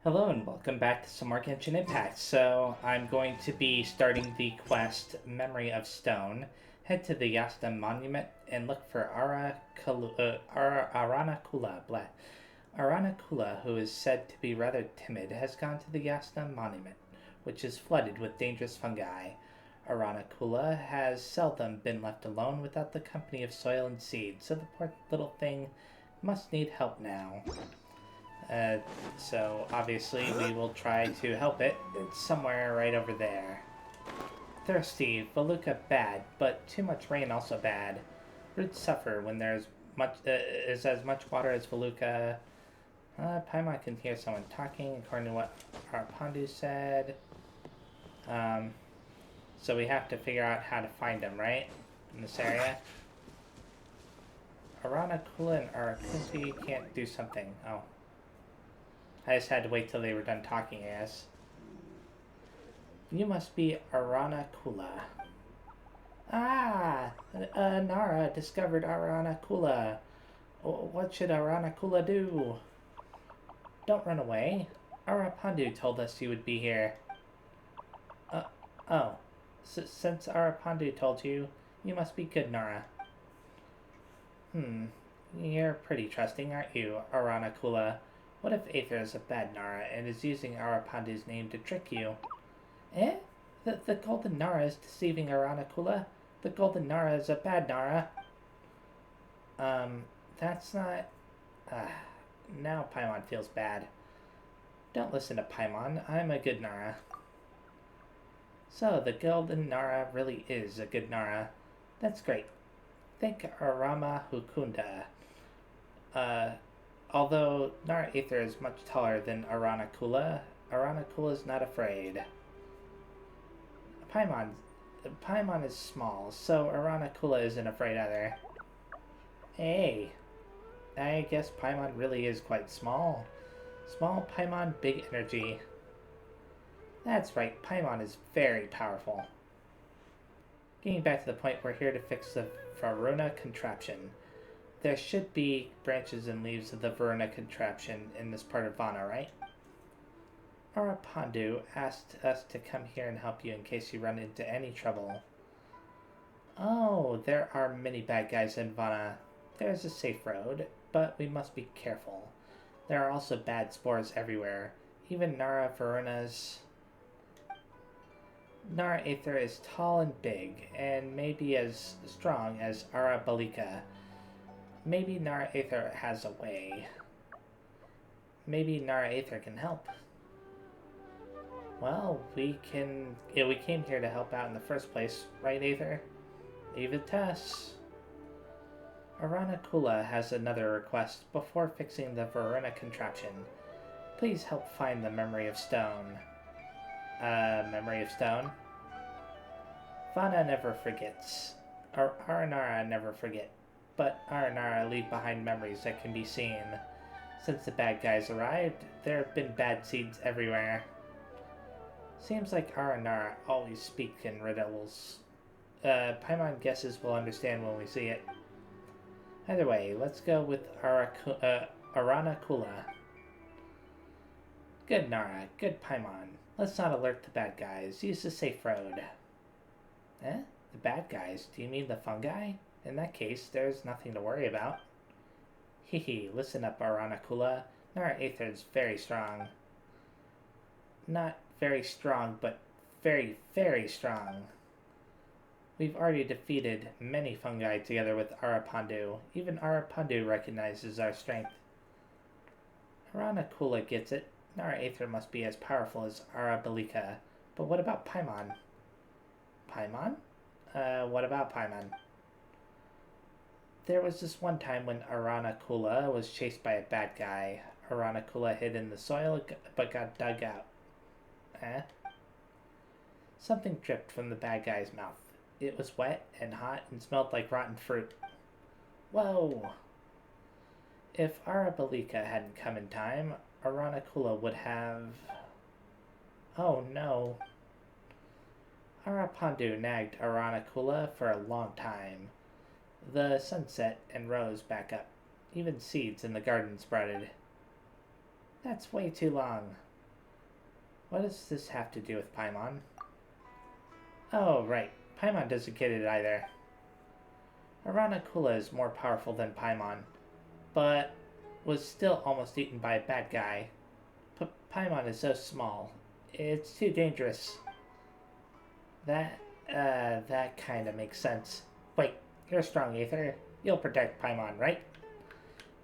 Hello and welcome back to some more Genshin Impact. So I'm going to be starting the quest Memory of Stone. Head to the Yasta Monument and look for Aranakula. Aranakula, who is said to be rather timid, has gone to the Yasta Monument, which is flooded with dangerous fungi. Aranakula has seldom been left alone without the company of soil and seed, so the poor little thing must need help now. Uh, so obviously we will try to help it. It's somewhere right over there. Thirsty, Veluca bad, but too much rain also bad. Roots suffer when there's much is as much water as Veluca. Paimon can hear someone talking, according to what our Pandu said. So we have to figure out how to find them, right? In this area. Arana, Kula, and Arakunti can't do something. Oh. I just had to wait till they were done talking, I guess. You must be Aranakula. Ah! Nara discovered Aranakula. What should Aranakula do? Don't run away. Arapandu told us you would be here. Oh. Since Arapandu told you, you must be good, Nara. You're pretty trusting, aren't you, Aranakula? What if Aether is a bad Nara and is using Arapandu's name to trick you? Eh? The Golden Nara is deceiving Aranakula. The Golden Nara is a bad Nara. That's not... now Paimon feels bad. Don't listen to Paimon. I'm a good Nara. So, the Golden Nara really is a good Nara. That's great. Thank Arama Hukunda. Although Nara Aether is much taller than Aranakula, Aranakula is not afraid. Paimon is small, so Aranakula isn't afraid either. Hey, I guess Paimon really is quite small. Small Paimon, big energy. That's right, Paimon is very powerful. Getting back to the point, we're here to fix the Varuna contraption. There should be branches and leaves of the Varuna contraption in this part of Vana, right? Arapandu asked us to come here and help you in case you run into any trouble. Oh, there are many bad guys in Vana. There's a safe road, but we must be careful. There are also bad spores everywhere. Even Nara Varuna's... Nara Aether is tall and big, and maybe as strong as Arabalika. Maybe Nara Aether has a way. Maybe Nara Aether can help. Well, we came here to help out in the first place, right, Aether? Leave it to us. Aranakula has another request before fixing the Varuna contraption. Please help find the Memory of Stone. Memory of Stone? Vana never forgets. Aranara never forget. But Aranara leave behind memories that can be seen. Since the bad guys arrived, there have been bad seeds everywhere. Seems like Aranara always speak in riddles. Paimon guesses we'll understand when we see it. Either way, let's go with Aranakula. Good Nara, good Paimon. Let's not alert the bad guys. Use the safe road. Eh? The bad guys? Do you mean the fungi? In that case, there's nothing to worry about. Hehe, listen up, Aranakula. Nara Aether is very strong. Not very strong, but very, very strong. We've already defeated many fungi together with Arapandu. Even Arapandu recognizes our strength. Aranakula gets it. Nara Aether must be as powerful as Arabalika. But what about Paimon? Paimon? What about Paimon? There was this one time when Aranakula was chased by a bad guy. Aranakula hid in the soil but got dug out. Eh? Something dripped from the bad guy's mouth. It was wet and hot and smelled like rotten fruit. Whoa! If Arabalika hadn't come in time, Aranakula would have... Oh no. Arapandu nagged Aranakula for a long time. The sun set and rose back up. Even seeds in the garden sprouted. That's way too long. what does this have to do with Paimon? Oh, right. Paimon doesn't get it either. Aranara is more powerful than Paimon, but was still almost eaten by a bad guy. But Paimon is so small. It's too dangerous. That kind of makes sense. Wait, you're strong, Aether. You'll protect Paimon, right?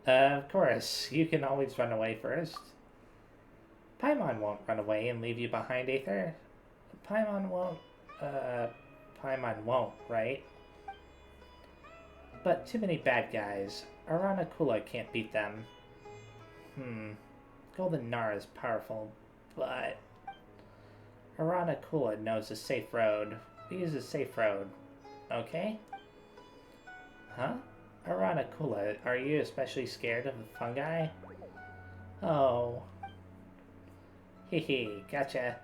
Of course. You can always run away first. Paimon won't run away and leave you behind, Aether. Paimon won't, right? But too many bad guys. Aranara can't beat them. Golden Nara is powerful, but Aranara knows a safe road. We use a safe road. Okay? Huh? Aranara, are you especially scared of the fungi? Oh. Hehe, gotcha.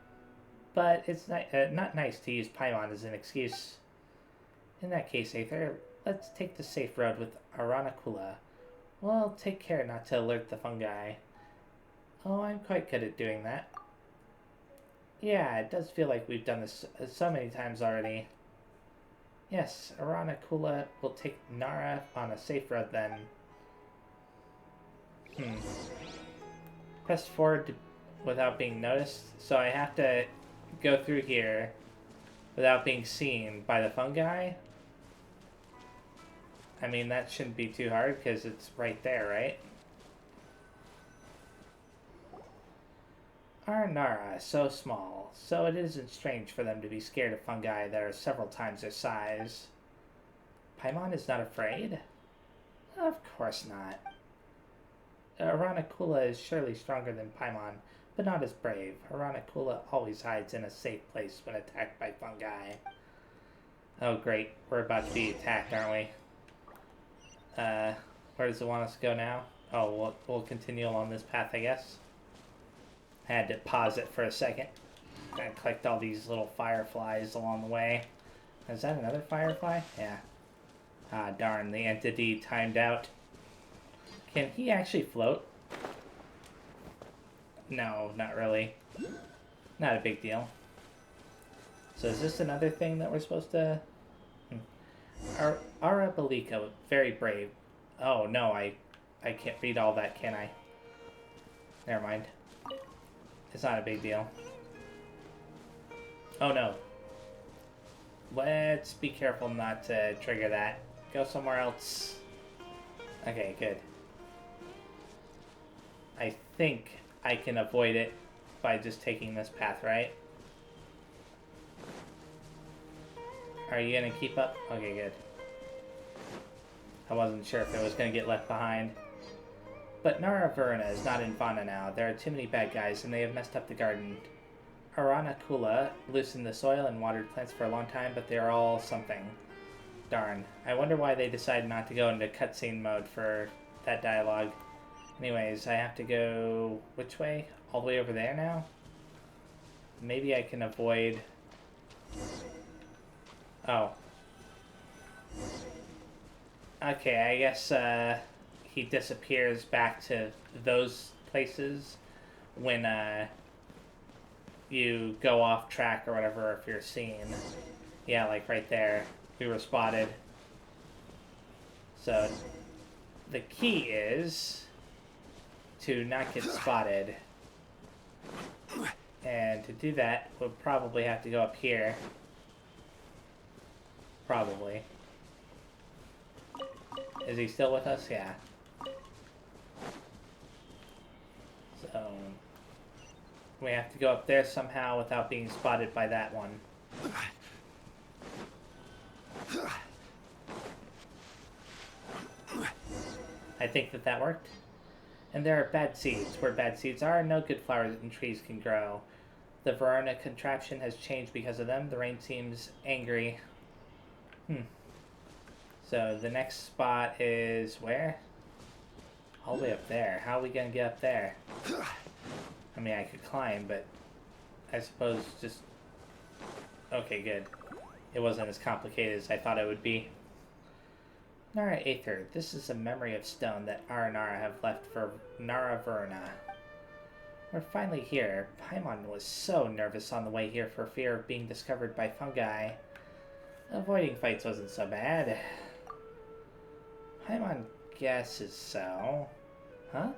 But it's not nice to use Paimon as an excuse. In that case, Aether, let's take the safe road with Aranara. We'll take care not to alert the fungi. Oh, I'm quite good at doing that. Yeah, it does feel like we've done this so many times already. Yes, Aranara will take Nara on a safe road then. Press forward without being noticed, so I have to go through here without being seen by the fungi. I mean, that shouldn't be too hard because it's right there, right? Aranara, so small, so it isn't strange for them to be scared of fungi that are several times their size. Paimon is not afraid? Of course not. Aranara is surely stronger than Paimon, but not as brave. Aranara always hides in a safe place when attacked by fungi. Oh great, we're about to be attacked, aren't we? Where does it want us to go now? Oh, we'll continue along this path, I guess. I had to pause it for a second. I collect all these little fireflies along the way. Is that another firefly? Yeah. Ah, darn, the entity timed out. Can he actually float? No, not really. Not a big deal. So is this another thing that we're supposed to... Arabalika, very brave. Oh, no, I can't read all that, can I? Never mind. It's not a big deal. Oh, no. Let's be careful not to trigger that. Go somewhere else. Okay, good. I think I can avoid it by just taking this path, right? Are you gonna keep up? Okay, good. I wasn't sure if it was gonna get left behind. But Nara Verna is not in fauna now. There are too many bad guys, and they have messed up the garden. Aranara loosened the soil and watered plants for a long time, but they are all something. Darn. I wonder why they decided not to go into cutscene mode for that dialogue. Anyways, I have to go... which way? All the way over there now? Maybe I can avoid... Oh. Okay, I guess he disappears back to those places when you go off track or whatever if you're seen. Yeah, like right there. We were spotted. So the key is to not get spotted. And to do that, we'll probably have to go up here. Probably. Is he still with us? Yeah. So we have to go up there somehow without being spotted by that one. I think that worked. And there are bad seeds. Where bad seeds are, no good flowers and trees can grow. The Verona contraption has changed because of them. The rain seems angry. So the next spot is where? All the way up there. How are we gonna get up there? I mean, I could climb, but I suppose just... Okay, good. It wasn't as complicated as I thought it would be. Nara Aether, this is a memory of stone that Aranara have left for Nara Verona. We're finally here. Paimon was so nervous on the way here for fear of being discovered by fungi. Avoiding fights wasn't so bad. Paimon guesses so. Huh?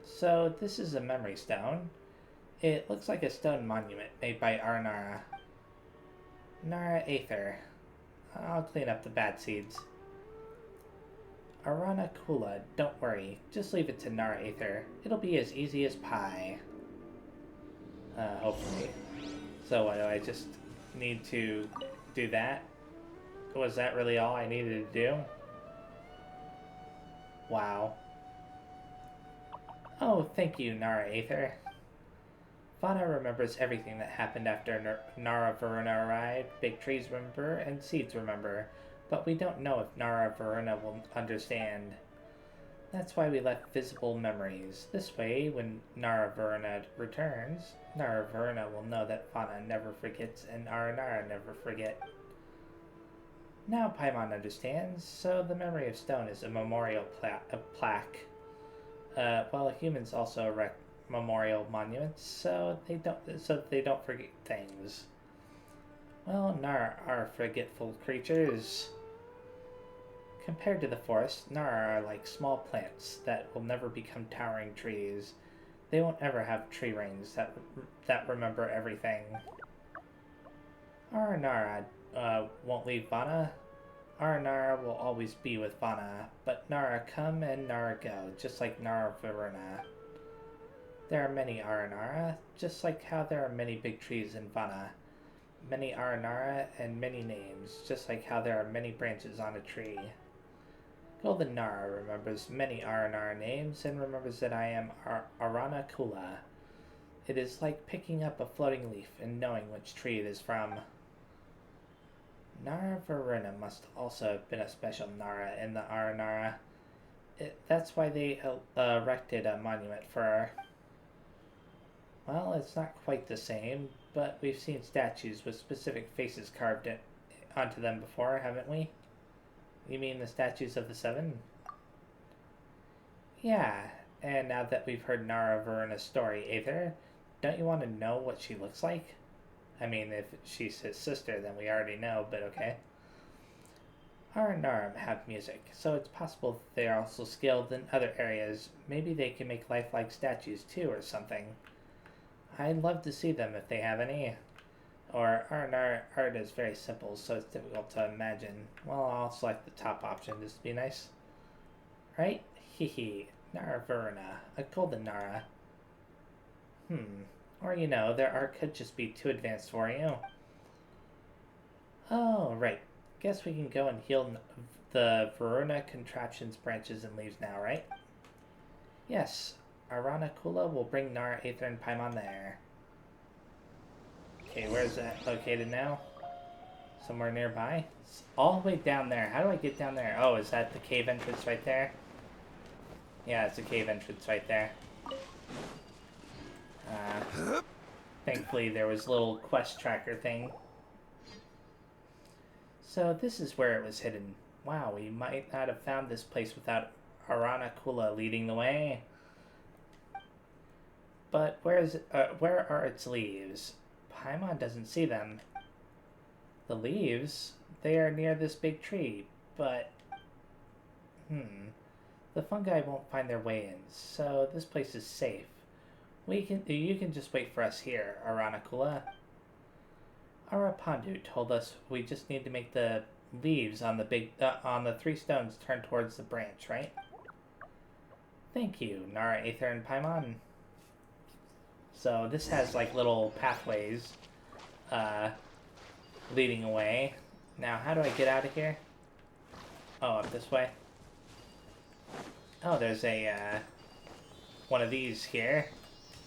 So this is a memory stone. It looks like a stone monument made by Aranara. Nara Aether. I'll clean up the bad seeds. Arana Kula, don't worry. Just leave it to Nara Aether. It'll be as easy as pie. Hopefully. So what, do I just need to do that? Was that really all I needed to do? Wow. Oh, thank you, Nara Aether. Vana remembers everything that happened after Nara Varuna arrived. Big trees remember, and seeds remember. But we don't know if Nara Varuna will understand. That's why we left visible memories. This way, when Nara Varuna returns, Nara Varuna will know that Vana never forgets and Aranara never forget. Now Paimon understands, so the memory of stone is a memorial plaque. Well, humans also erect memorial monuments, so they don't forget things. Well, Nara are forgetful creatures. Compared to the forest, Nara are like small plants that will never become towering trees. They won't ever have tree rings that remember everything. Aranara won't leave Vana. Aranara will always be with Vana, but Nara come and Nara go, just like Nara Varuna. There are many Aranara, just like how there are many big trees in Vana. Many Aranara and many names, just like how there are many branches on a tree. Golden Nara remembers many Aranara names and remembers that I am Arana Kula. It is like picking up a floating leaf and knowing which tree it is from. Nara Varuna must also have been a special Nara in the Aranara. That's why they erected a monument for her. Well, it's not quite the same, but we've seen statues with specific faces carved onto them before, haven't we? You mean the statues of the Seven? Yeah, and now that we've heard Nara Varuna's story, Aether, don't you want to know what she looks like? I mean, if she's his sister, then we already know, but okay. Aranara have music, so it's possible they are also skilled in other areas. Maybe they can make lifelike statues too, or something. I'd love to see them if they have any. Or Aranara art is very simple, so it's difficult to imagine. Well, I'll select the top option just to be nice. Right? Hehe. Nara Varuna. A golden Nara. Or, you know, their art could just be too advanced for you. Oh, right. Guess we can go and heal the Varuna contraption's branches and leaves now, right? Yes. Arana Kula will bring Nara, Aether, and Paimon there. Okay, where's that located now? Somewhere nearby? It's all the way down there. How do I get down there? Oh, is that the cave entrance right there? Yeah, it's a cave entrance right there. Thankfully, there was a little quest tracker thing. So this is where it was hidden. Wow, we might not have found this place without Arana Kula leading the way. But where are its leaves? Paimon doesn't see them. The leaves? They are near this big tree, but... The fungi won't find their way in, so this place is safe. You can just wait for us here, Arana Kula. Arapandu told us we just need to make the leaves on the 3 stones turn towards the branch, right? Thank you, Nara, Aether, and Paimon. So this has like little pathways leading away. Now, how do I get out of here? Oh, up this way. Oh, there's a one of these here.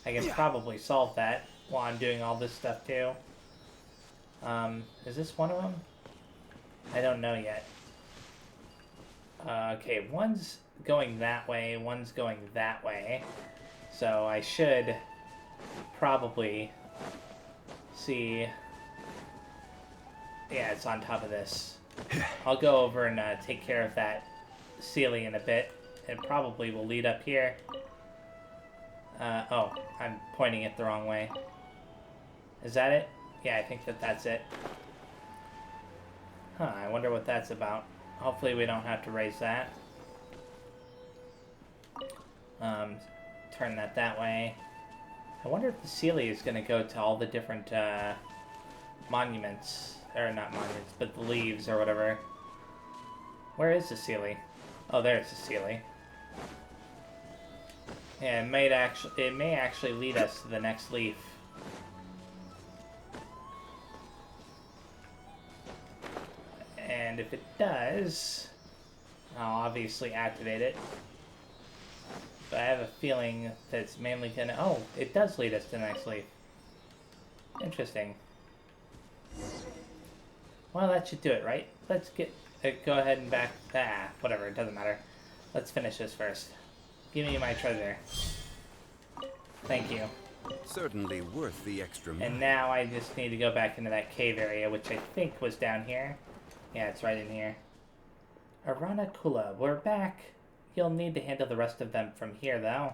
I can probably solve that while I'm doing all this stuff too. Is this one of them? I don't know yet. Okay, one's going that way, one's going that way. So I should probably see... Yeah, it's on top of this. I'll go over and take care of that ceiling in a bit. It probably will lead up here. Oh, I'm pointing it the wrong way. Is that it? Yeah, I think that's it. Huh, I wonder what that's about. Hopefully we don't have to raise that. Turn that way. I wonder if the Sealy is going to go to all the different monuments. Or not monuments, but the leaves or whatever. Where is the Sealy? Oh, there's the Sealy. Yeah, it may actually lead us to the next leaf. And if it does, I'll obviously activate it. But I have a feeling that it's mainly gonna... Oh, it does lead us to the next leaf. Interesting. Well, that should do it, right? Let's get... go ahead and back... whatever, it doesn't matter. Let's finish this first. Give me my treasure. Thank you. Certainly worth the extra money. And now I just need to go back into that cave area, which I think was down here. Yeah, it's right in here. Aranara, we're back. You'll need to handle the rest of them from here, though.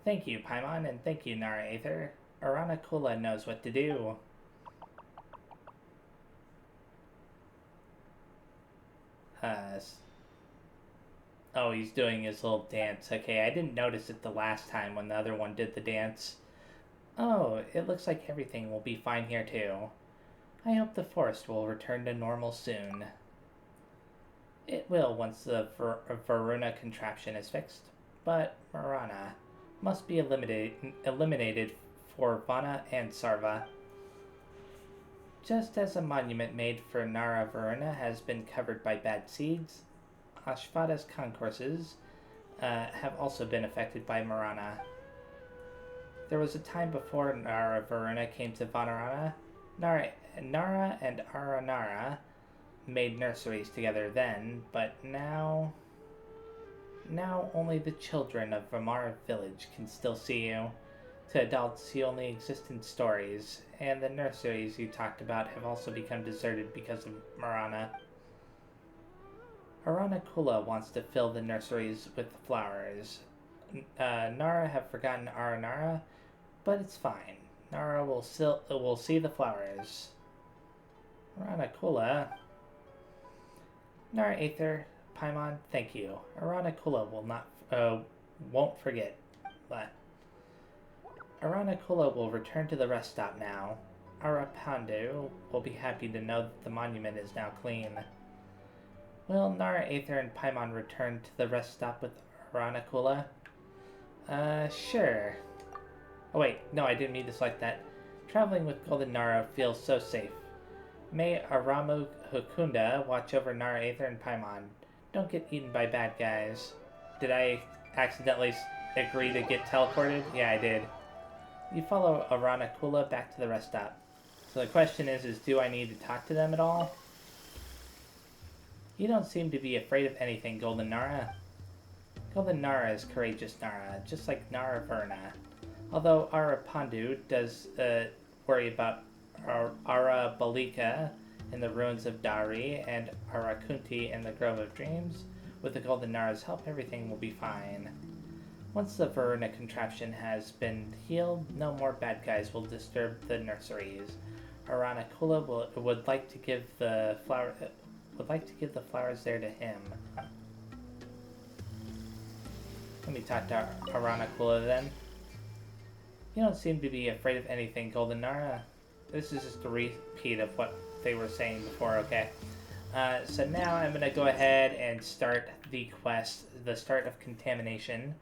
Thank you, Paimon, and thank you, Nara Aether. Aranara knows what to do. Oh, he's doing his little dance. Okay, I didn't notice it the last time when the other one did the dance. Oh, it looks like everything will be fine here, too. I hope the forest will return to normal soon. It will once the Varuna contraption is fixed, but Marana must be eliminated for Vana and Sarva. Just as a monument made for Nara Varuna has been covered by bad seeds, Ashvada's concourses have also been affected by Marana. There was a time before Nara Varuna came to Vanarana. Nara and Aranara made nurseries together then, but now only the children of Vamara village can still see you. To adults, you only exist in stories, and the nurseries you talked about have also become deserted because of Marana. Aranara wants to fill the nurseries with flowers. Nara have forgotten Aranara, but it's fine. Nara will see the flowers. Aranara. Nara Aether, Paimon, thank you. Aranara won't forget. But Aranara will return to the rest stop now. Arapandu will be happy to know that the monument is now clean. Will Nara Aether and Paimon return to the rest stop with Aranara? Sure. Oh wait, no, I didn't mean to select that. Traveling with Golden Nara feels so safe. May Aramu Hukunda watch over Nara Aether and Paimon. Don't get eaten by bad guys. Did I accidentally agree to get teleported? Yeah, I did. You follow Aranara back to the rest stop. So the question is do I need to talk to them at all? You don't seem to be afraid of anything, Golden Nara. Golden Nara is courageous Nara, just like Nara Verna. Although Arapandu does worry about Arabalika in the ruins of Dari and Arakunti in the Grove of Dreams, with the Golden Nara's help, everything will be fine. Once the Verna contraption has been healed, no more bad guys will disturb the nurseries. Aranara would like to give the flowers there to him. Let me talk to Aranara then. You don't seem to be afraid of anything, Golden Nara. This is just a repeat of what they were saying before, okay? So now I'm going to go ahead and start the quest, the Start of Contamination,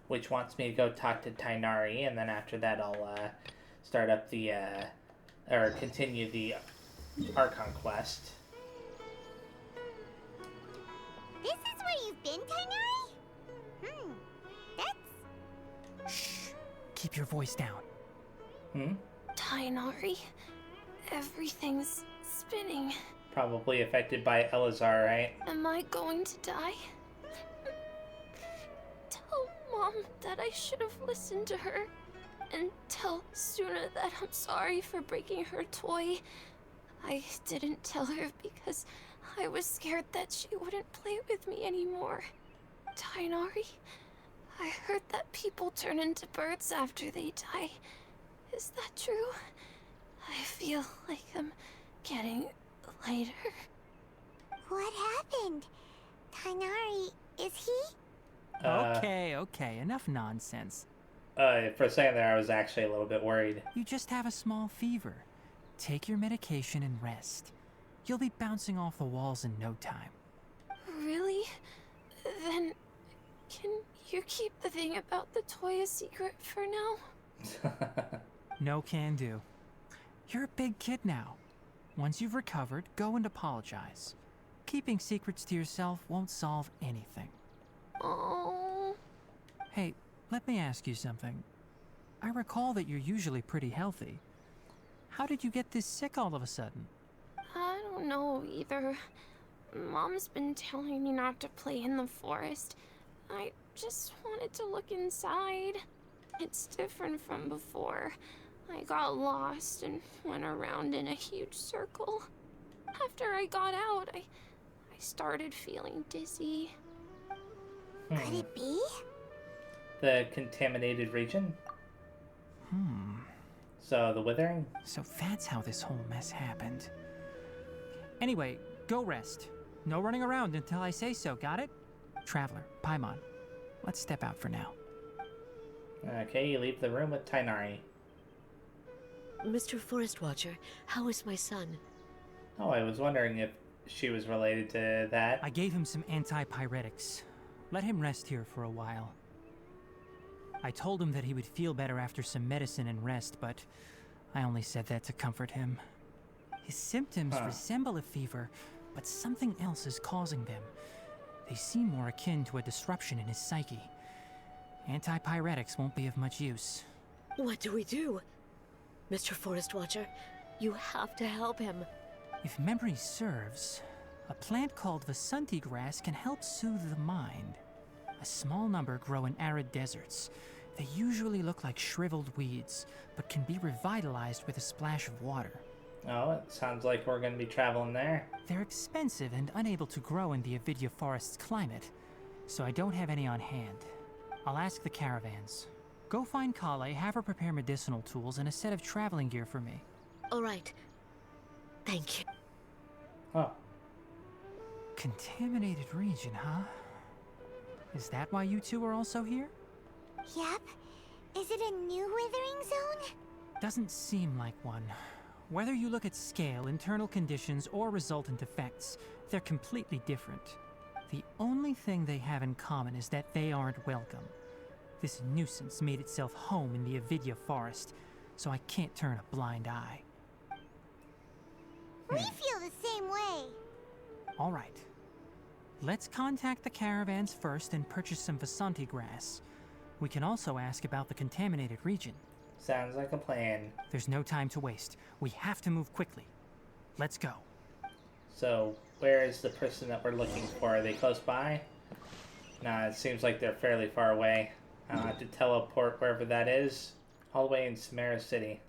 which wants me to go talk to Tighnari, and then after that I'll start up the, or continue the Archon quest. This is where you've been, Tighnari? That's... Shh! Keep your voice down. Tighnari, everything's spinning. Probably affected by Elazar, right? Am I going to die? Tell Mom that I should have listened to her. And tell Suna that I'm sorry for breaking her toy. I didn't tell her because I was scared that she wouldn't play with me anymore. Tighnari, I heard that people turn into birds after they die. Is that true? I feel like I'm getting lighter. What happened? Tighnari, is he? Okay, enough nonsense. For a second there, I was actually a little bit worried. You just have a small fever. Take your medication and rest. You'll be bouncing off the walls in no time. Really? Then, can you keep the thing about the toy a secret for now? No can do. You're a big kid now. Once you've recovered, go and apologize. Keeping secrets to yourself won't solve anything. Oh. Hey, let me ask you something. I recall that you're usually pretty healthy. How did you get this sick all of a sudden? I don't know either. Mom's been telling me not to play in the forest. I just wanted to look inside. It's different from before. I got lost and went around in a huge circle. After I got out, I started feeling dizzy. Could it be? The contaminated region? So, the withering? So that's how this whole mess happened. Anyway, go rest. No running around until I say so, got it? Traveler, Paimon, let's step out for now. Okay, you leave the room with Tighnari. Mr. Forest Watcher, how is my son? Oh, I was wondering if she was related to that. I gave him some antipyretics. Let him rest here for a while. I told him that he would feel better after some medicine and rest, but I only said that to comfort him. His symptoms resemble a fever, but something else is causing them. They seem more akin to a disruption in his psyche. Antipyretics won't be of much use. What do we do? Mr. Forest Watcher, you have to help him. If memory serves, a plant called Vasanti grass can help soothe the mind. A small number grow in arid deserts. They usually look like shriveled weeds, but can be revitalized with a splash of water. Oh, it sounds like we're going to be traveling there. They're expensive and unable to grow in the Avidya forest's climate, so I don't have any on hand. I'll ask the caravans. Go find Kale, have her prepare medicinal tools and a set of traveling gear for me. All right. Thank you. Oh. Contaminated region, huh? Is that why you two are also here? Yep. Is it a new withering zone? Doesn't seem like one. Whether you look at scale, internal conditions, or resultant effects, they're completely different. The only thing they have in common is that they aren't welcome. This nuisance made itself home in the Avidya forest, so I can't turn a blind eye. We feel the same way. All right. Let's contact the caravans first and purchase some Vasanti grass. We can also ask about the contaminated region. Sounds like a plan. There's no time to waste. We have to move quickly. Let's go. So, where is the person that we're looking for? Are they close by? Nah, it seems like they're fairly far away. I'll have to teleport wherever that is. All the way in Samara City.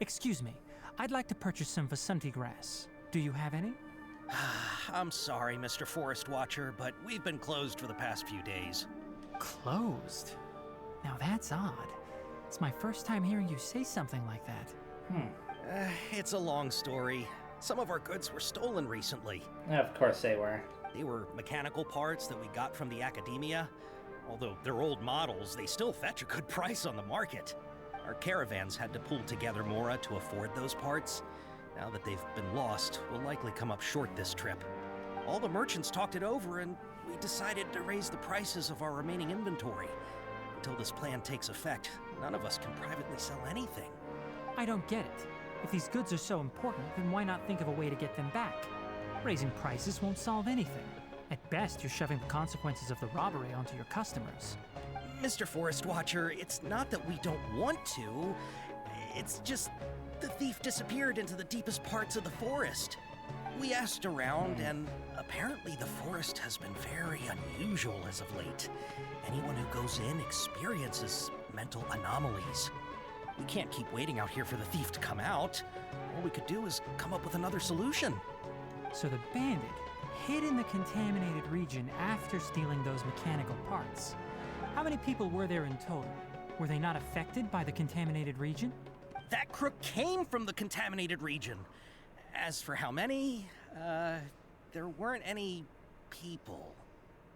Excuse me. I'd like to purchase some Vasanti grass. Do you have any? I'm sorry, Mr. Forest Watcher, but we've been closed for the past few days. Closed? Now that's odd. It's my first time hearing you say something like that. It's a long story. Some of our goods were stolen recently. Of course they were. They were mechanical parts that we got from the academia. Although they're old models, they still fetch a good price on the market. Our caravans had to pull together Mora to afford those parts. Now that they've been lost, we'll likely come up short this trip. All the merchants talked it over, and we decided to raise the prices of our remaining inventory. Until this plan takes effect, none of us can privately sell anything. I don't get it. If these goods are so important, then why not think of a way to get them back? Raising prices won't solve anything. At best, you're shoving the consequences of the robbery onto your customers. Mr. Forest Watcher, it's not that we don't want to. It's just the thief disappeared into the deepest parts of the forest. We asked around, and apparently the forest has been very unusual as of late. Anyone who goes in experiences mental anomalies. We can't keep waiting out here for the thief to come out. All we could do is come up with another solution. So the bandit hid in the contaminated region after stealing those mechanical parts. How many people were there in total? Were they not affected by the contaminated region? That crook came from the contaminated region. As for how many, there weren't any people.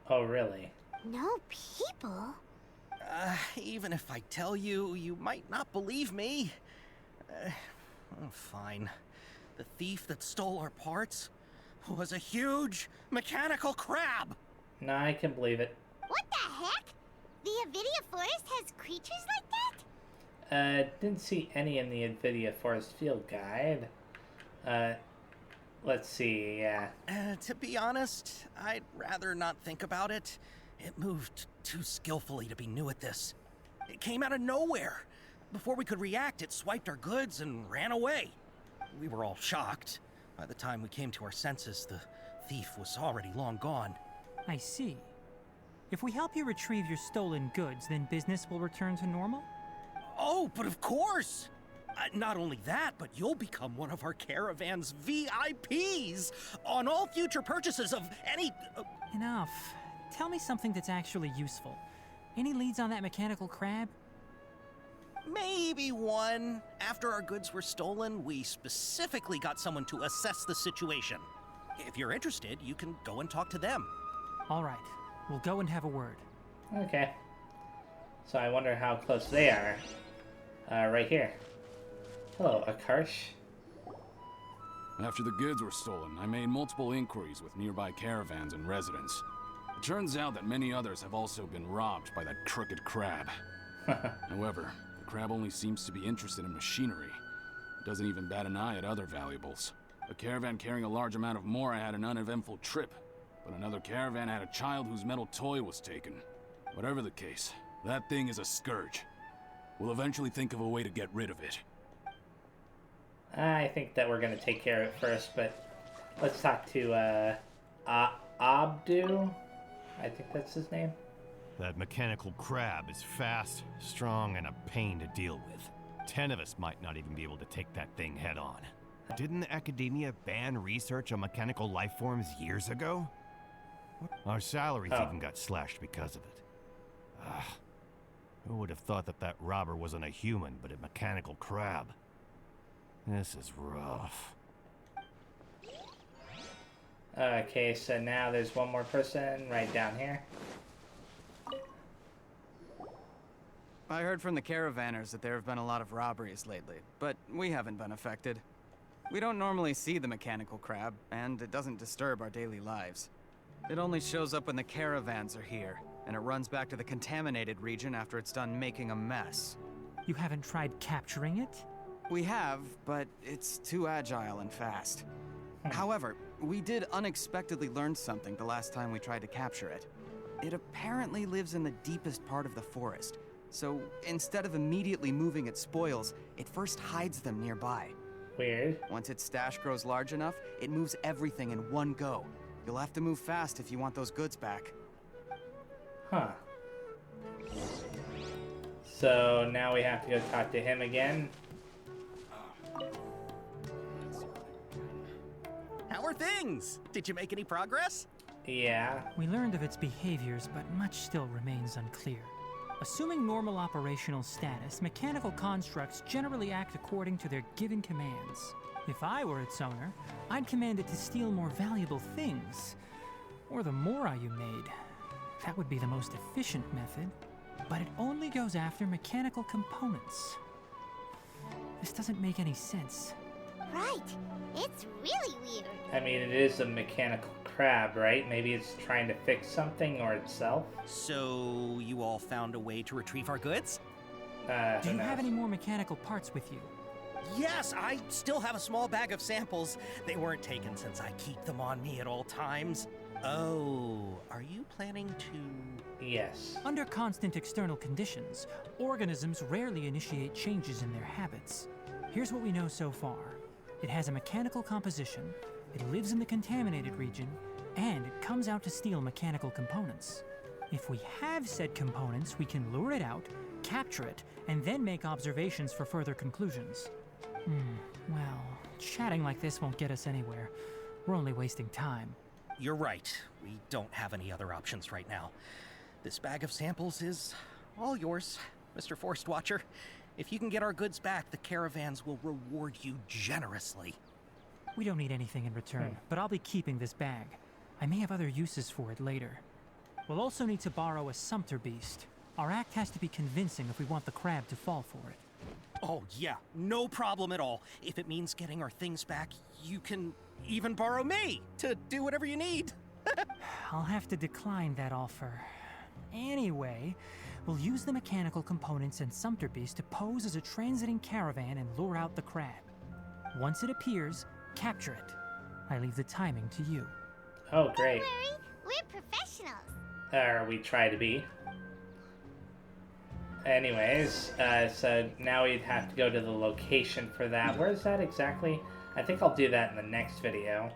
Oh, really? No people? Even if I tell you, you might not believe me. Fine. The thief that stole our parts was a huge mechanical crab. No, I can believe it. What the heck? The Avidia Forest has creatures like that? Didn't see any in the Nvidia Forest Field Guide. Let's see, yeah. To be honest, I'd rather not think about it. It moved too skillfully to be new at this. It came out of nowhere. Before we could react, it swiped our goods and ran away. We were all shocked. By the time we came to our senses, the thief was already long gone. I see. If we help you retrieve your stolen goods, then business will return to normal? Oh, but of course! Not only that, but you'll become one of our caravan's VIPs on all future purchases of any... Enough. Tell me something that's actually useful. Any leads on that mechanical crab? Maybe one. After our goods were stolen, we specifically got someone to assess the situation. If you're interested, you can go and talk to them. All right. We'll go and have a word. Okay. So I wonder how close they are. Right here. Hello, Akarsh. After the goods were stolen, I made multiple inquiries with nearby caravans and residents. It turns out that many others have also been robbed by that crooked crab. However, the crab only seems to be interested in machinery. It doesn't even bat an eye at other valuables. A caravan carrying a large amount of mora had an uneventful trip, but another caravan had a child whose metal toy was taken. Whatever the case, that thing is a scourge. We'll eventually think of a way to get rid of it. I think that we're going to take care of it first, but let's talk to Abdu. I think that's his name. That mechanical crab is fast, strong, and a pain to deal with. 10 of us might not even be able to take that thing head on. Didn't academia ban research on mechanical life forms years ago? Our salaries even got slashed because of it. Who would have thought that that robber wasn't a human, but a mechanical crab? This is rough. Okay, so now there's one more person right down here. I heard from the caravanners that there have been a lot of robberies lately, but we haven't been affected. We don't normally see the mechanical crab, and it doesn't disturb our daily lives. It only shows up when the caravans are here, and it runs back to the contaminated region after it's done making a mess. You haven't tried capturing it? We have, but it's too agile and fast. However, we did unexpectedly learn something the last time we tried to capture it. It apparently lives in the deepest part of the forest, so instead of immediately moving its spoils, it first hides them nearby. Weird. Once its stash grows large enough, it moves everything in one go. You'll have to move fast if you want those goods back. Huh. So now we have to go talk to him again. How are things? Did you make any progress? Yeah. We learned of its behaviors, but much still remains unclear. Assuming normal operational status, mechanical constructs generally act according to their given commands. If I were its owner, I'd command it to steal more valuable things. Or the mora you made. That would be the most efficient method. But it only goes after mechanical components. This doesn't make any sense. Right. It's really weird. I mean, it is a mechanical crab, right? Maybe it's trying to fix something or itself? So, you all found a way to retrieve our goods? Do you have any more mechanical parts with you? Yes, I still have a small bag of samples. They weren't taken since I keep them on me at all times. Oh, are you planning to... Yes. Under constant external conditions, organisms rarely initiate changes in their habits. Here's what we know so far. It has a mechanical composition, it lives in the contaminated region, and it comes out to steal mechanical components. If we have said components, we can lure it out, capture it, and then make observations for further conclusions. Well, chatting like this won't get us anywhere. We're only wasting time. You're right. We don't have any other options right now. This bag of samples is all yours, Mr. Forest Watcher. If you can get our goods back, the caravans will reward you generously. We don't need anything in return, but I'll be keeping this bag. I may have other uses for it later. We'll also need to borrow a sumpter beast. Our act has to be convincing if we want the crab to fall for it. Oh yeah, no problem at all. If it means getting our things back, you can even borrow me to do whatever you need. I'll have to decline that offer. Anyway, we'll use the mechanical components and sumpter beast to pose as a transiting caravan and lure out the crab. Once it appears, capture it. I leave the timing to you. Oh, great. Don't worry, we're professionals. Or we try to be. Anyways, so now we'd have to go to the location for that. Where is that exactly? I think I'll do that in the next video.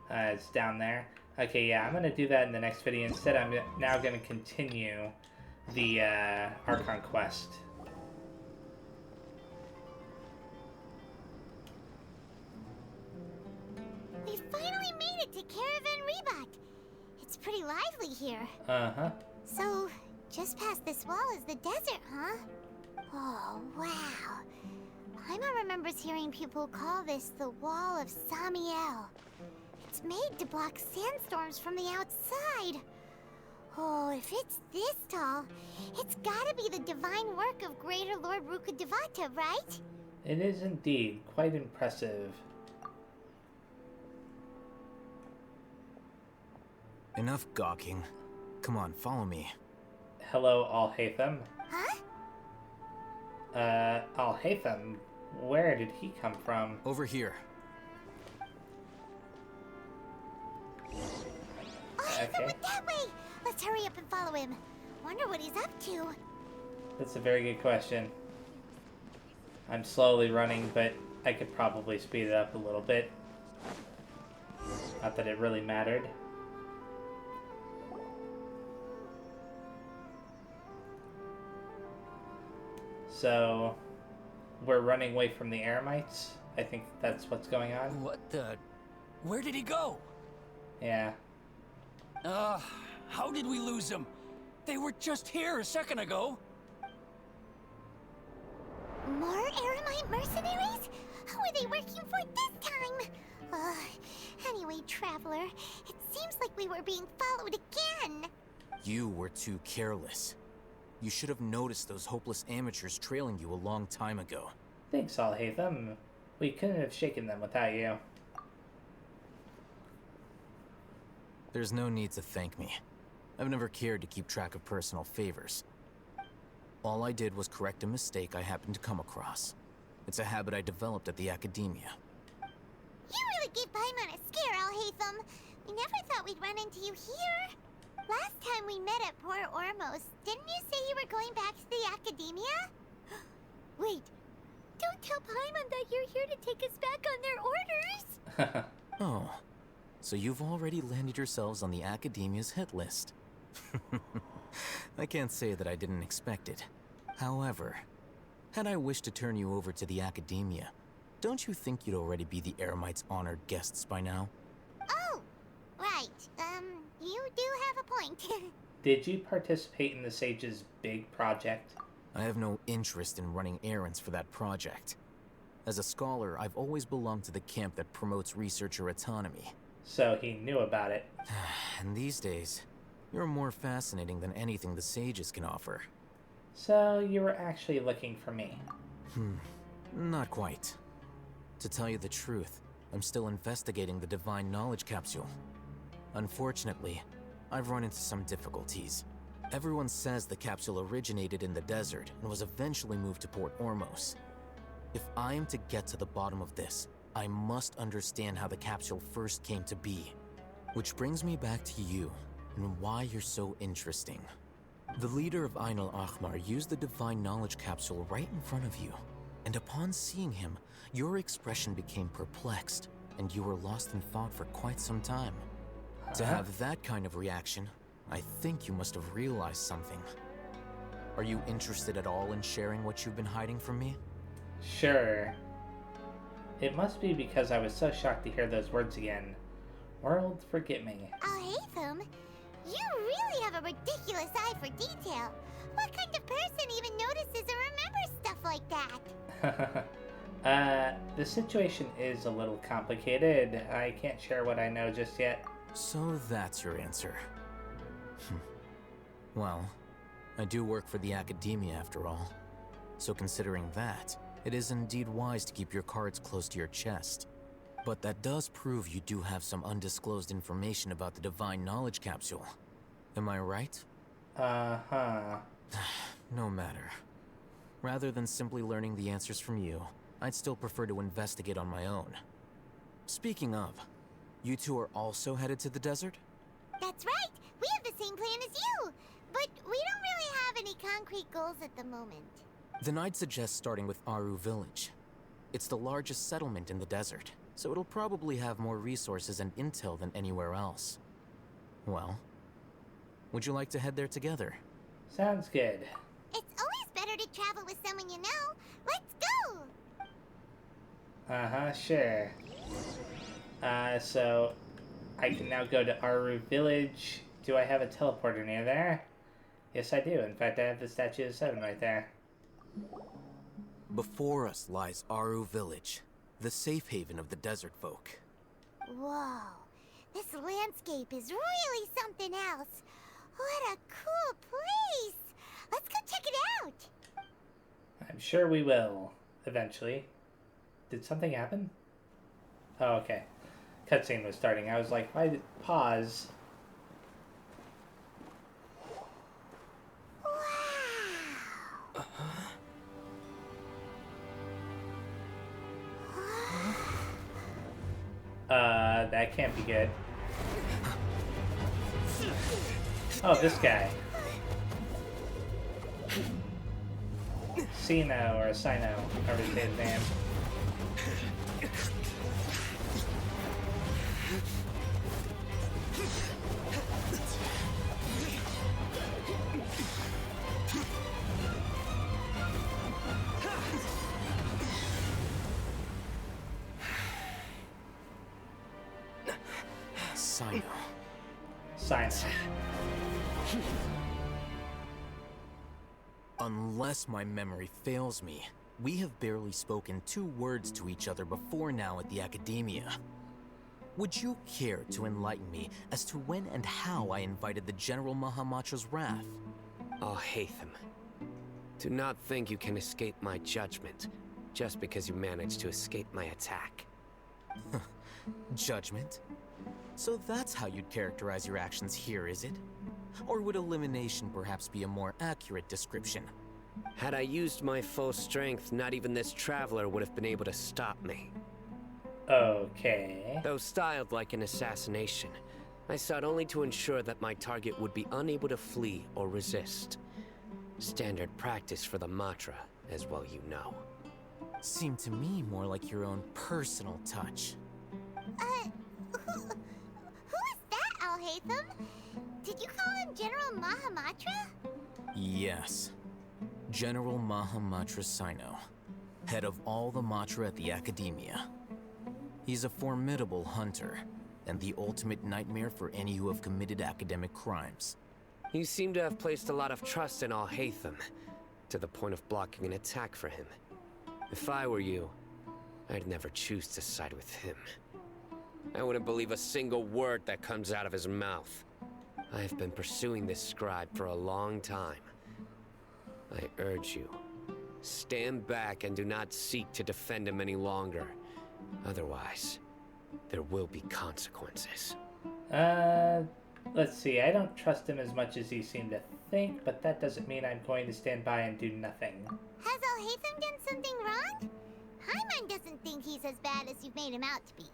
It's down there. Okay, yeah, I'm going to do that in the next video. Instead, I'm now going to continue the Archon quest. We finally made it to Caravan Rebot. It's pretty lively here. Uh-huh. So, just past this wall is the desert, huh? Oh, wow. Paimon remembers hearing people call this the Wall of Samiel. It's made to block sandstorms from the outside. Oh, if it's this tall, it's gotta be the divine work of Greater Lord Rukkhadevata, right? It is indeed quite impressive. Enough gawking. Come on, follow me. Hello, Al-Haytham. Huh? Al-Haytham, where did he come from? Over here. Al-Haytham went that way! Let's hurry up and follow him. Wonder what he's up to. That's a very good question. I'm slowly running, but I could probably speed it up a little bit. Not that it really mattered. So, we're running away from the Eremites. I think that's what's going on. What the? Where did he go? Yeah. How did we lose them? They were just here a second ago. More Eremite mercenaries? Who are they working for this time? Anyway, Traveler, it seems like we were being followed again. You were too careless. You should have noticed those hopeless amateurs trailing you a long time ago. Thanks, Al-Haytham. We couldn't have shaken them without you. There's no need to thank me. I've never cared to keep track of personal favors. All I did was correct a mistake I happened to come across. It's a habit I developed at the academia. You really gave Paimon a scare, Al-Haytham. We never thought we'd run into you here. Last time we met at Port Ormos, didn't you say you were going back to the academia? Wait, don't tell Paimon that you're here to take us back on their orders. Oh, so you've already landed yourselves on the academia's hit list. I can't say that I didn't expect it. However, had I wished to turn you over to the academia, don't you think you'd already be the Eremites' honored guests by now? Oh, right. You do have a point. Did you participate in the Sage's big project? I have no interest in running errands for that project. As a scholar, I've always belonged to the camp that promotes researcher autonomy. So he knew about it. And these days, you're more fascinating than anything the Sages can offer. So you were actually looking for me? Not quite. To tell you the truth, I'm still investigating the Divine Knowledge Capsule. Unfortunately, I've run into some difficulties. Everyone says the capsule originated in the desert and was eventually moved to Port Ormos. If I am to get to the bottom of this, I must understand how the capsule first came to be. Which brings me back to you, and why you're so interesting. The leader of Ain al-Ahmar used the Divine Knowledge Capsule right in front of you, and upon seeing him, your expression became perplexed, and you were lost in thought for quite some time. To have that kind of reaction, I think you must have realized something. Are you interested at all in sharing what you've been hiding from me? Sure. It must be because I was so shocked to hear those words again. World, forgive me. Al-Haytham, You really have a ridiculous eye for detail. What kind of person even notices or remembers stuff like that? The situation is a little complicated. I can't share what I know just yet. So that's your answer. Well, I do work for the academia after all. So considering that, it is indeed wise to keep your cards close to your chest. But that does prove you do have some undisclosed information about the Divine Knowledge Capsule. Am I right? Uh-huh. No matter. Rather than simply learning the answers from you, I'd still prefer to investigate on my own. Speaking of, you two are also headed to the desert? That's right! We have the same plan as you! But we don't really have any concrete goals at the moment. Then I'd suggest starting with Aru Village. It's the largest settlement in the desert, so it'll probably have more resources and intel than anywhere else. Well, would you like to head there together? Sounds good. It's always better to travel with someone you know. Let's go! Uh-huh, sure. So I can now go to Aru Village. Do I have a teleporter near there? Yes, I do. In fact, I have the Statue of Seven right there. Before us lies Aru Village, the safe haven of the desert folk. Whoa, this landscape is really something else. What a cool place! Let's go check it out! I'm sure we will, eventually. Did something happen? Oh, okay. Cutscene was starting. I was like, why did pause? Wow! That can't be good. Oh, this guy. Sino, or Sino, however you say his name. Sino. Unless my memory fails me, we have barely spoken 2 words to each other before now at the academia. Would you care to enlighten me as to when and how I invited the General Mahamatra's wrath? Oh, Haytham. Do not think you can escape my judgment just because you managed to escape my attack. Judgment? So that's how you'd characterize your actions here, is it? Or would elimination perhaps be a more accurate description? Had I used my full strength, not even this traveler would have been able to stop me. Okay. Though styled like an assassination, I sought only to ensure that my target would be unable to flee or resist. Standard practice for the Matra, as well you know. Seemed to me more like your own personal touch. Who is that, Al-Haytham? Did you call him General Mahamatra? Yes. General Mahamatra Sino, head of all the Matra at the Academia. He's a formidable hunter, and the ultimate nightmare for any who have committed academic crimes. You seem to have placed a lot of trust in Al-Haytham, to the point of blocking an attack for him. If I were you, I'd never choose to side with him. I wouldn't believe a single word that comes out of his mouth. I have been pursuing this scribe for a long time. I urge you, stand back and do not seek to defend him any longer. Otherwise, there will be consequences. Let's see. I don't trust him as much as he seemed to think, but that doesn't mean I'm going to stand by and do nothing. Has Al-Haytham done something wrong? Hyman doesn't think he's as bad as you've made him out to be.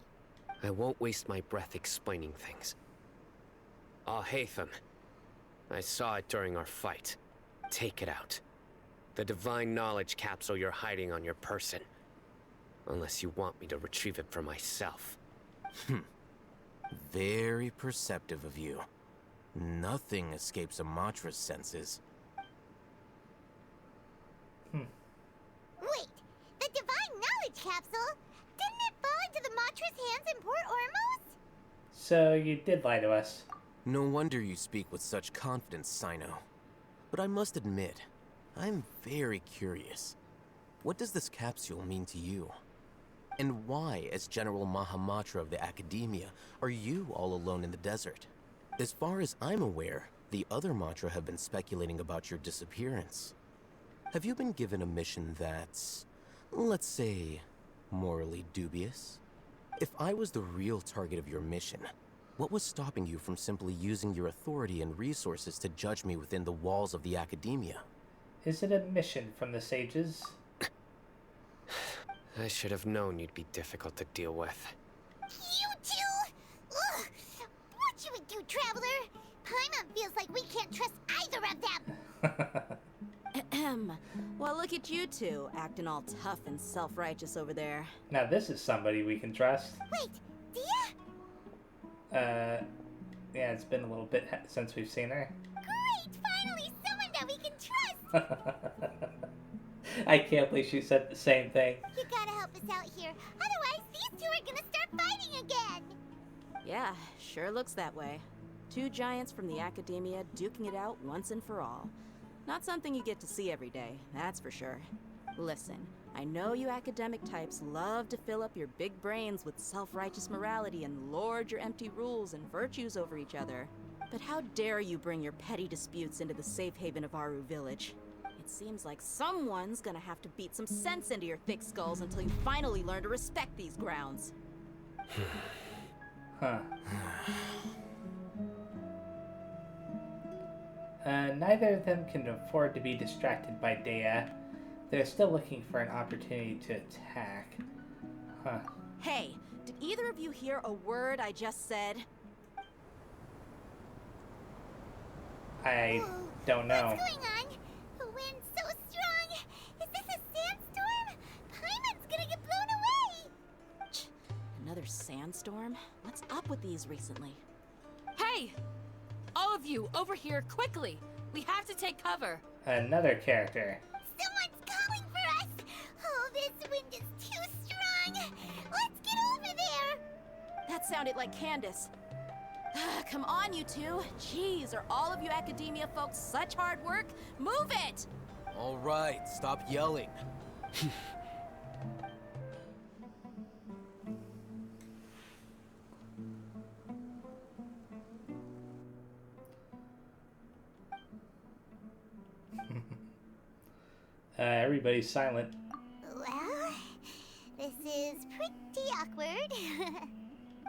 I won't waste my breath explaining things. Al-Haytham, I saw it during our fight. Take it out. The divine knowledge capsule you're hiding on your person. Unless you want me to retrieve it for myself. Very perceptive of you. Nothing escapes a Matra's senses. Wait, the divine knowledge capsule? Didn't it fall into the Matra's hands in Port Ormos? So you did lie to us. No wonder you speak with such confidence, Sino. But I must admit, I'm very curious. What does this capsule mean to you? And why, as General Mahamatra of the Academia, are you all alone in the desert? As far as I'm aware, the other Matra have been speculating about your disappearance. Have you been given a mission that's, let's say, morally dubious? If I was the real target of your mission, what was stopping you from simply using your authority and resources to judge me within the walls of the Academia? Is it a mission from the sages? I should have known you'd be difficult to deal with. You two! Ugh! What should we do, Traveler? Paimon feels like we can't trust either of them! Ahem. Well, look at you two, acting all tough and self-righteous over there. Now this is somebody we can trust. Wait, Dia? Yeah, it's been a little bit since we've seen her. Great! Finally, someone that we can trust! I can't believe she said the same thing. You gotta help us out here. Otherwise, these two are gonna start fighting again! Yeah, sure looks that way. Two giants from the Academia duking it out once and for all. Not something you get to see every day, that's for sure. Listen, I know you academic types love to fill up your big brains with self-righteous morality and lord your empty rules and virtues over each other. But how dare you bring your petty disputes into the safe haven of Aru Village? It seems like someone's gonna have to beat some sense into your thick skulls until you finally learn to respect these grounds. Huh. Neither of them can afford to be distracted by Dea. They're still looking for an opportunity to attack. Huh. Hey, did either of you hear a word I just said? I don't know. What's going on? The wind's so strong! Is this a sandstorm? Paimon's gonna get blown away! Another sandstorm? What's up with these recently? Hey! All of you, over here, quickly! We have to take cover! Another character. Someone's calling for us! Oh, this wind is too strong! Let's get over there! That sounded like Candace. Come on, you two. Jeez, are all of you Academia folks such hard work? Move it! All right, stop yelling. Everybody's silent. Well, this is pretty awkward.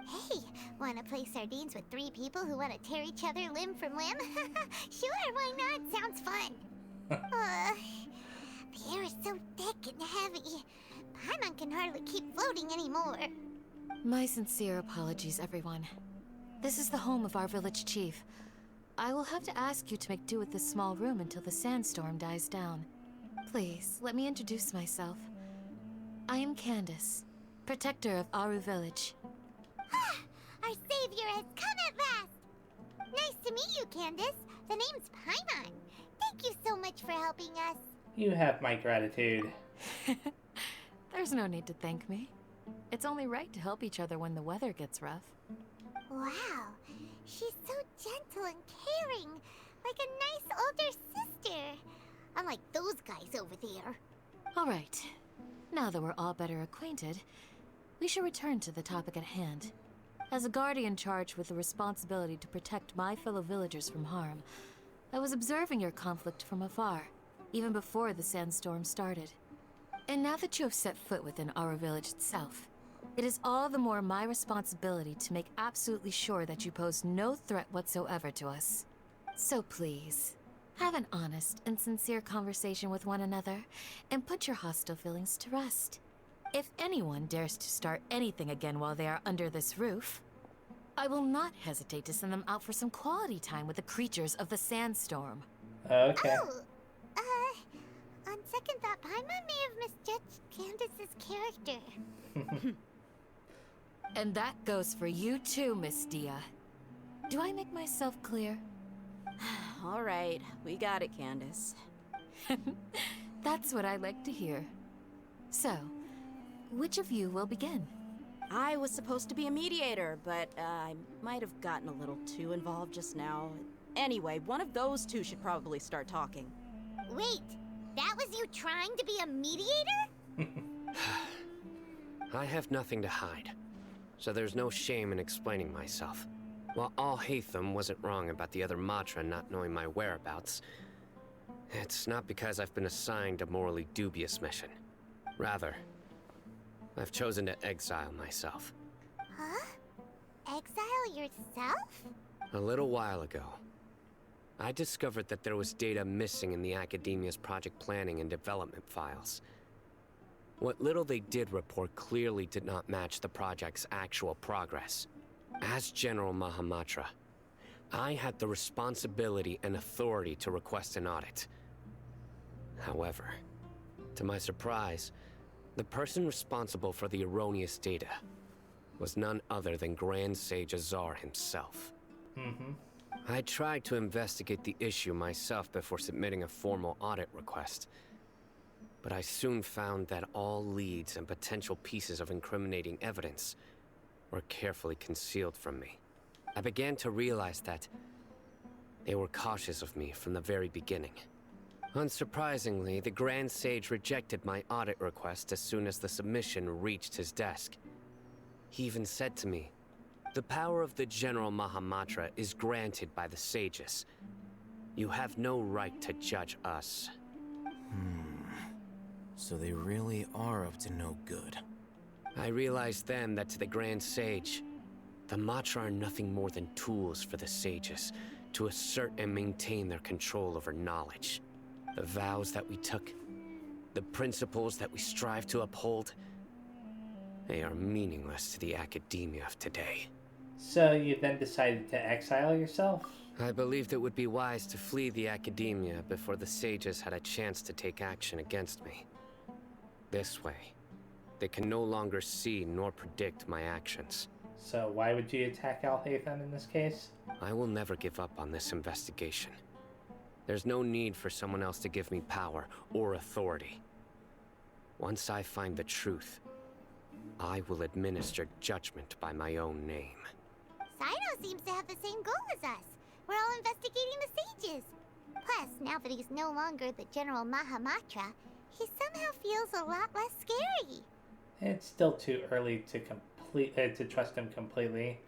Hey, wanna play sardines with three people who wanna tear each other limb from limb? Sure, why not? Sounds fun. The air is so thick and heavy. Paimon can hardly keep floating anymore. My sincere apologies, everyone. This is the home of our village chief. I will have to ask you to make do with this small room until the sandstorm dies down. Please, let me introduce myself. I am Candace, protector of Aru Village. Our savior has come at last! Nice to meet you, Candace. The name's Paimon. Thank you so much for helping us. You have my gratitude. There's no need to thank me. It's only right to help each other when the weather gets rough. Wow, she's so gentle and caring, like a nice older sister. Unlike those guys over there. All right. Now that we're all better acquainted, we should return to the topic at hand. As a guardian charged with the responsibility to protect my fellow villagers from harm, I was observing your conflict from afar, even before the sandstorm started. And now that you have set foot within our village itself, it is all the more my responsibility to make absolutely sure that you pose no threat whatsoever to us. So please, have an honest and sincere conversation with one another, and put your hostile feelings to rest. If anyone dares to start anything again while they are under this roof, I will not hesitate to send them out for some quality time with the creatures of the sandstorm. Okay. Oh, on second thought, Paimon may have misjudged Candace's character. And that goes for you too, Miss Dia. Do I make myself clear? All right, we got it, Candace. That's what I like to hear. So, which of you will begin? I was supposed to be a mediator, but I might have gotten a little too involved just now. Anyway, one of those two should probably start talking. Wait, that was you trying to be a mediator? I have nothing to hide, so there's no shame in explaining myself. While Alhaitham wasn't wrong about the other Matra not knowing my whereabouts, it's not because I've been assigned a morally dubious mission. Rather, I've chosen to exile myself. Huh? Exile yourself? A little while ago, I discovered that there was data missing in the Academia's project planning and development files. What little they did report clearly did not match the project's actual progress. As General Mahamatra, I had the responsibility and authority to request an audit. However, to my surprise, the person responsible for the erroneous data was none other than Grand Sage Azar himself. I tried to investigate the issue myself before submitting a formal audit request, but I soon found that all leads and potential pieces of incriminating evidence were carefully concealed from me. I began to realize that they were cautious of me from the very beginning. Unsurprisingly, the Grand Sage rejected my audit request as soon as the submission reached his desk. He even said to me, "The power of the General Mahamatra is granted by the sages. You have no right to judge us." So they really are up to no good. I realized then that to the Grand Sage, the Matra are nothing more than tools for the sages to assert and maintain their control over knowledge. The vows that we took, the principles that we strive to uphold, they are meaningless to the academia of today. So you then decided to exile yourself? I believed it would be wise to flee the academia before the sages had a chance to take action against me. This way, they can no longer see nor predict my actions. So why would you attack Alhaitham in this case? I will never give up on this investigation. There's no need for someone else to give me power or authority. Once I find the truth, I will administer judgment by my own name. Sino seems to have the same goal as us. We're all investigating the sages. Plus, now that he's no longer the General Mahamatra, he somehow feels a lot less scary. It's still too early to trust him completely.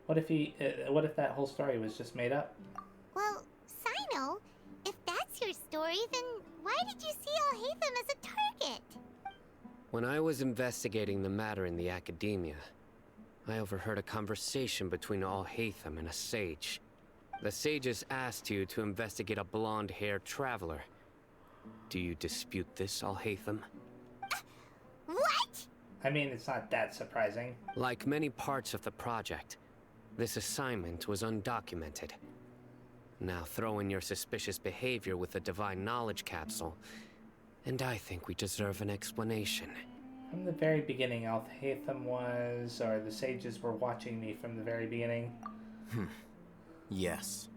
What if that whole story was just made up? Well, Sino, if that's your story, then why did you see Alhaitham as a target? When I was investigating the matter in the academia, I overheard a conversation between Alhaitham and a sage. The sages asked you to investigate a blonde-haired traveler. Do you dispute this, Alhaitham? What? I mean, it's not that surprising. Like many parts of the project, this assignment was undocumented. Now throw in your suspicious behavior with the Divine Knowledge Capsule, and I think we deserve an explanation. From the very beginning, Alhaitham was, or the sages were watching me from the very beginning. Yes.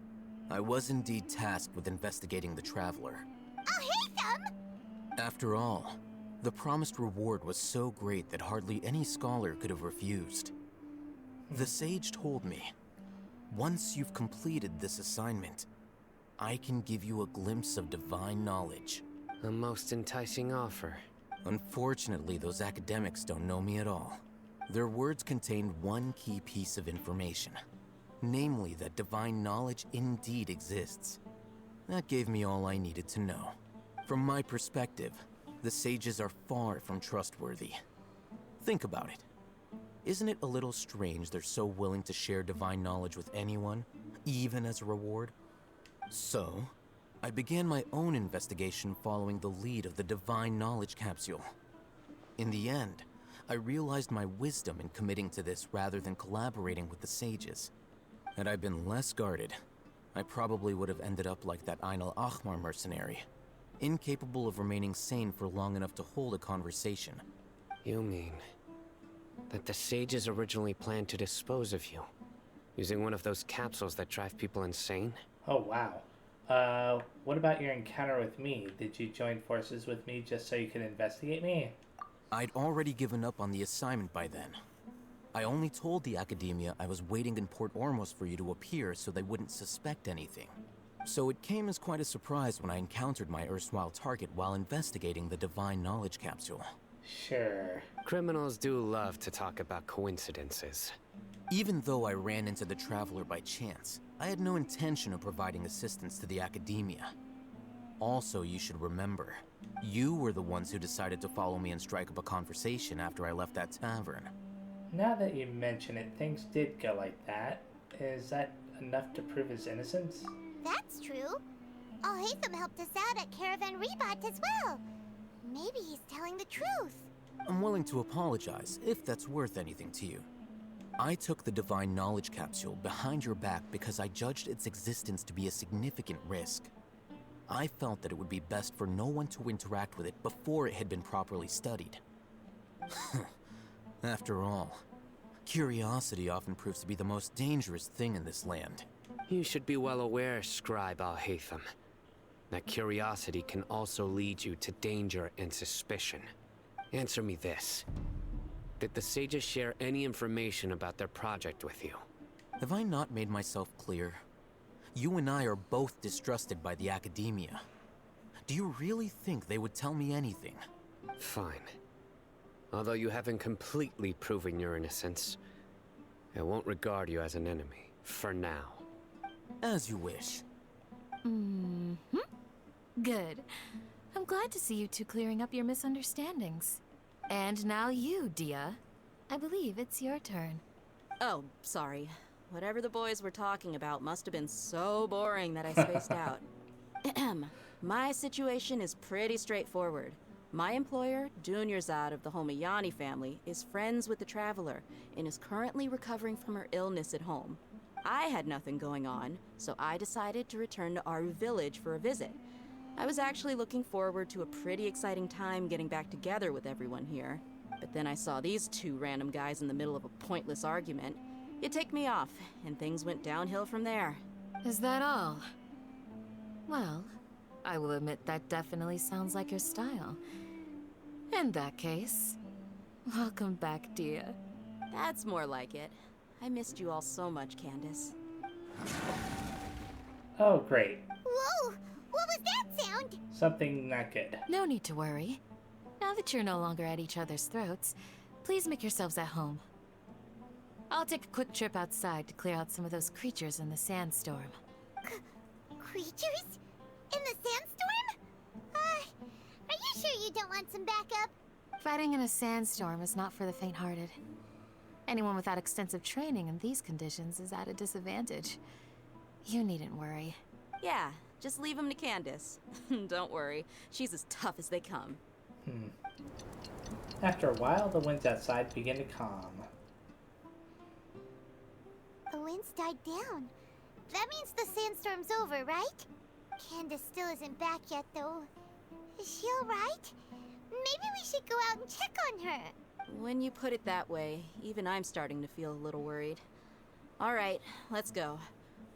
I was indeed tasked with investigating the Traveler. Alhaitham! After all, the promised reward was so great that hardly any scholar could have refused. The sage told me, once you've completed this assignment, I can give you a glimpse of divine knowledge. A most enticing offer. Unfortunately, those academics don't know me at all. Their words contained one key piece of information. Namely, that divine knowledge indeed exists. That gave me all I needed to know. From my perspective, the sages are far from trustworthy. Think about it. Isn't it a little strange they're so willing to share divine knowledge with anyone, even as a reward? So, I began my own investigation following the lead of the Divine Knowledge Capsule. In the end, I realized my wisdom in committing to this rather than collaborating with the sages. Had I been less guarded, I probably would have ended up like that Ain al-Ahmar mercenary, incapable of remaining sane for long enough to hold a conversation. You mean that the sages originally planned to dispose of you, using one of those capsules that drive people insane? Oh, wow. What about your encounter with me? Did you join forces with me just so you could investigate me? I'd already given up on the assignment by then. I only told the Academia I was waiting in Port Ormos for you to appear so they wouldn't suspect anything. So it came as quite a surprise when I encountered my erstwhile target while investigating the Divine Knowledge Capsule. Sure. Criminals do love to talk about coincidences. Even though I ran into the Traveler by chance, I had no intention of providing assistance to the Academia. Also, you should remember, you were the ones who decided to follow me and strike up a conversation after I left that tavern. Now that you mention it, things did go like that. Is that enough to prove his innocence? That's true. Alhaitham helped us out at Caravan Rebat as well. Maybe he's telling the truth. I'm willing to apologize, if that's worth anything to you. I took the Divine Knowledge Capsule behind your back because I judged its existence to be a significant risk. I felt that it would be best for no one to interact with it before it had been properly studied. After all, curiosity often proves to be the most dangerous thing in this land. You should be well aware, Scribe Alhaitham, that curiosity can also lead you to danger and suspicion. Answer me this. Did the sages share any information about their project with you? Have I not made myself clear? You and I are both distrusted by the Academia. Do you really think they would tell me anything? Fine. Although you haven't completely proven your innocence, I won't regard you as an enemy, for now. As you wish. Good. I'm glad to see you two clearing up your misunderstandings. And now you, Dia. I believe it's your turn. Oh, sorry. Whatever the boys were talking about must have been so boring that I spaced out. My situation is pretty straightforward. My employer, Dunyarzad of the Homayani family, is friends with the Traveler and is currently recovering from her illness at home. I had nothing going on, so I decided to return to Aru village for a visit. I was actually looking forward to a pretty exciting time getting back together with everyone here. But then I saw these two random guys in the middle of a pointless argument. It ticked me off, and things went downhill from there. Is that all? Well, I will admit that definitely sounds like your style. In that case, welcome back, Dia. That's more like it. I missed you all so much, Candace. Oh, great. Whoa! What was that sound? Something not good. No need to worry. Now that you're no longer at each other's throats, please make yourselves at home. I'll take a quick trip outside to clear out some of those creatures in the sandstorm. Creatures? In the sandstorm? Are you sure you don't want some backup? Fighting in a sandstorm is not for the faint-hearted. Anyone without extensive training in these conditions is at a disadvantage. You needn't worry. Yeah, just leave him to Candace. Don't worry, she's as tough as they come. After a while, the winds outside begin to calm. The winds died down. That means the sandstorm's over, right? Candace still isn't back yet, though. Is she alright? Maybe we should go out and check on her. When you put it that way, even I'm starting to feel a little worried. Alright, let's go.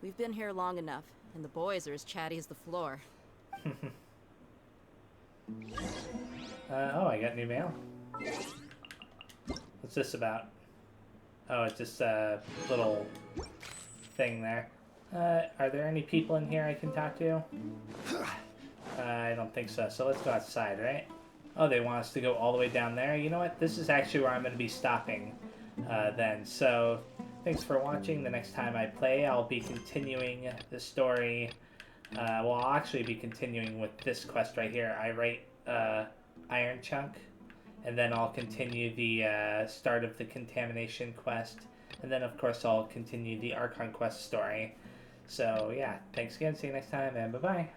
We've been here long enough, and the boys are as chatty as the floor. Oh, I got new mail. What's this about? Oh, it's just a little thing there. Are there any people in here I can talk to? I don't think so. So let's go outside, right? Oh, they want us to go all the way down there? You know what? This is actually where I'm going to be stopping then. So thanks for watching. The next time I play, I'll be continuing the story. Well, I'll actually be continuing with this quest right here. I write Iron Chunk. And then I'll continue the start of the contamination quest. And then, of course, I'll continue the Archon quest story. So, yeah, thanks again. See you next time, and bye-bye.